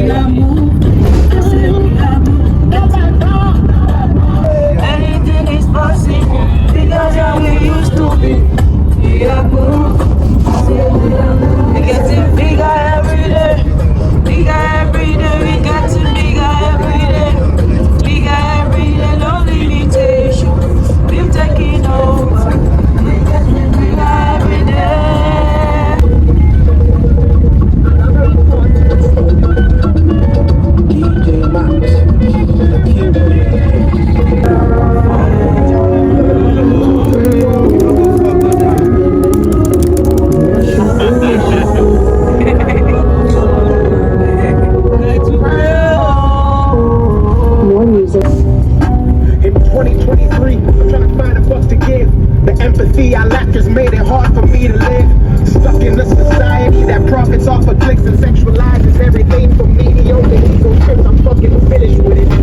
got moved. I said we got moved. Anything is possible because how we used to be. We got moved. I said we got moved. It getting bigger every day. Bigger every day. We getting bigger every day. Bigger every day. No limitation. We've taken over. We getting bigger every day. DJ Max, More music. In 2023, I'm trying to find a fuck to give. The empathy I lack has made it hard for me to live. Stuck in a society that profits off of clicks and sexualizes everything from mediocre ego trips. I'm fucking finished with it.